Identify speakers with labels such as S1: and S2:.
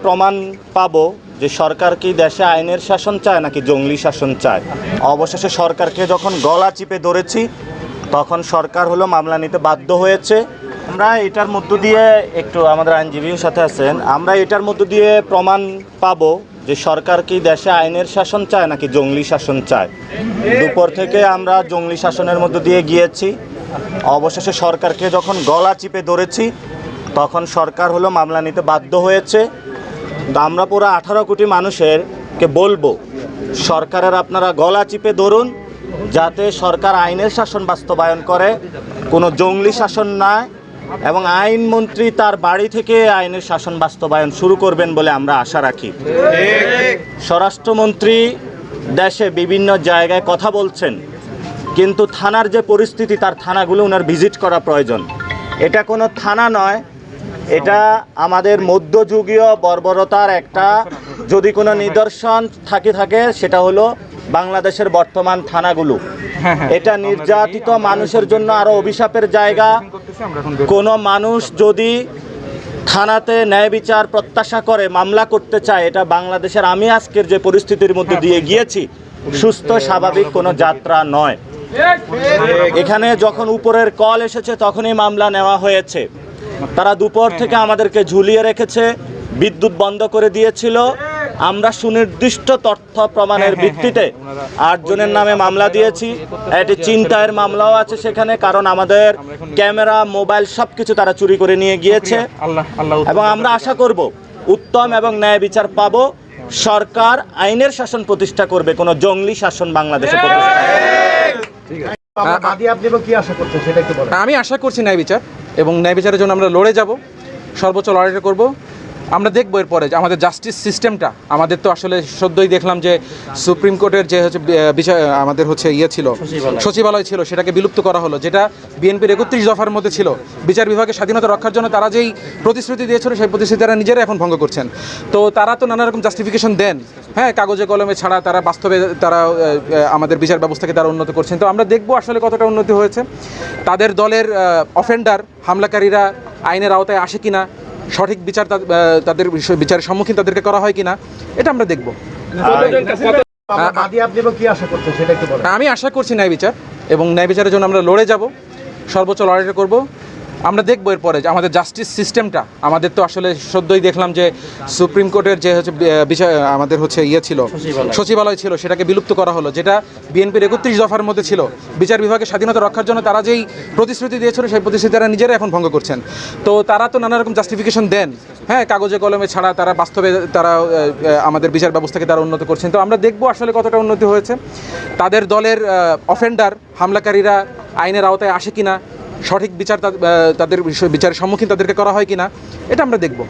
S1: প্রমাণ পাবো যে সরকার কি দেশে আইনের শাসন চায় নাকি জঙ্গলি শাসন চায়। অবশেষে সরকারকে যখন গলা চিপে ধরেছি তখন সরকার হলো মামলা নিতে বাধ্য হয়েছে। আমরা এটার মধ্য দিয়ে একটু আমাদের আইনজীবীর সাথে আছেন, আমরা এটার মধ্য দিয়ে প্রমাণ পাবো যে সরকার কি দেশে আইনের শাসন চায় নাকি জঙ্গলি শাসন চায়। দুপুর থেকে আমরা জঙ্গলি শাসনের মধ্য দিয়ে গিয়েছি। অবশেষে সরকারকে যখন গলা চিপে ধরেছি তখন সরকার হলো মামলা নিতে বাধ্য হয়েছে। আমরা পুরো 18 কোটি মানুষেরকে বলবো সরকারের আপনারা গলা চিপে ধরুন, যাতে সরকার আইনের শাসন বাস্তবায়ন করে, কোনো জঙ্গলি শাসন নয়, এবং আইনমন্ত্রী তার বাড়ি থেকে আইনের শাসন বাস্তবায়ন শুরু করবেন বলে আমরা আশা রাখি। স্বরাষ্ট্রমন্ত্রী দেশে বিভিন্ন জায়গায় কথা বলছেন, কিন্তু থানার যে পরিস্থিতি, তার থানাগুলো ওনার ভিজিট করা প্রয়োজন। এটা কোনো থানা নয়, এটা আমাদের মধ্যযুগীয় বর্বরতার একটা যদি কোনো নিদর্শন থাকে সেটা হলো বাংলাদেশের বর্তমান থানাগুলো। এটা নির্যাতিত মানুষের জন্য আরও অভিশাপের জায়গা। কোনো মানুষ যদি থানাতে ন্যায় বিচার প্রত্যাশা করে মামলা করতে চায়, এটা বাংলাদেশের আমি আজকের যে পরিস্থিতির মধ্যে দিয়ে গিয়েছি সুস্থ স্বাভাবিক কোনো যাত্রা নয়। এখানে যখন উপরের কল এসেছে তখনই মামলা নেওয়া হয়েছে। তারা দুপুর থেকে আমাদেরকে ঝুলিয়ে রেখেছে, বিদ্যুৎ বন্ধ করে দিয়েছিল। আমরা সুনির্দিষ্ট তথ্য প্রমাণের ভিত্তিতে 8 জনের নামে মামলা দিয়েছি। এটি ছিনতাইয়ের মামলাও আছে সেখানে, কারণ আমাদের ক্যামেরা, মোবাইল সবকিছু তারা চুরি করে নিয়ে গিয়েছে। এবং আমরা আশা করব উত্তম এবং ন্যায় বিচার পাবো। সরকার আইনের শাসন প্রতিষ্ঠা করবে, কোনো জঙ্গলি শাসন বাংলাদেশে প্রতিষ্ঠা করবে।
S2: আমি আশা করছি ন্যায় বিচার, এবং ন্যায় বিচারের জন্য আমরা লড়ে যাব, সর্বোচ্চ লড়াইটা করব। আমরা দেখবো এরপরে যে আমাদের জাস্টিস সিস্টেমটা, আমাদের তো আসলে সদ্যই দেখলাম যে সুপ্রিম কোর্টের যে হচ্ছে বিষয় আমাদের হচ্ছে ছিল সচিবালয় ছিল, সেটাকে বিলুপ্ত করা হলো, যেটা বিএনপির 31 দফার মধ্যে ছিল। বিচার বিভাগের স্বাধীনতা রক্ষার জন্য তারা যেই প্রতিশ্রুতি দিয়েছিল সেই প্রতিশ্রুতি তারা নিজেরা এখন ভঙ্গ করছেন। তো তারা তো নানা রকম জাস্টিফিকেশন দেন, হ্যাঁ, কাগজে কলমে ছাড়া তারা বাস্তবে তারা আমাদের বিচার ব্যবস্থাকে তারা উন্নত করছেন। তো আমরা দেখবো আসলে কতটা উন্নতি হয়েছে। তাদের দলের অফেন্ডার, হামলাকারীরা আইনের আওতায় আসে কিনা, সঠিক বিচার তাদের বিচারের সম্মুখীন তাদেরকে করা হয় কিনা, এটা আমরা দেখব। আমি আশা করছি ন্যায় বিচার, এবং ন্যায় বিচারের জন্য আমরা লড়ে যাব, সর্বোচ্চ লড়াইটা করব। আমরা দেখবো এরপরে যে আমাদের জাস্টিস সিস্টেমটা, আমাদের তো আসলে সদ্যই দেখলাম যে সুপ্রিম কোর্টের যে হচ্ছে বিষয় আমাদের হচ্ছে ছিল সচিবালয় ছিল, সেটাকে বিলুপ্ত করা হলো, যেটা বিএনপির 31 দফার মধ্যে ছিল। বিচার বিভাগের স্বাধীনতা রক্ষার জন্য তারা যেই প্রতিশ্রুতি দিয়েছিল সেই প্রতিশ্রুতি তারা নিজেরা এখন ভঙ্গ করছেন। তো তারা তো নানা রকম জাস্টিফিকেশন দেন, হ্যাঁ, কাগজে কলমে ছাড়া তারা বাস্তবে তারা আমাদের বিচার ব্যবস্থাকে তারা উন্নত করছেন। তো আমরা দেখবো আসলে কতটা উন্নতি হয়েছে। তাদের দলের অফেন্ডার, হামলাকারীরা আইনের আওতায় আসে কিনা, সঠিক বিচার তাদের বিচারের সম্মুখীন তাদেরকে করা হয় কিনা, এটা আমরা দেখব।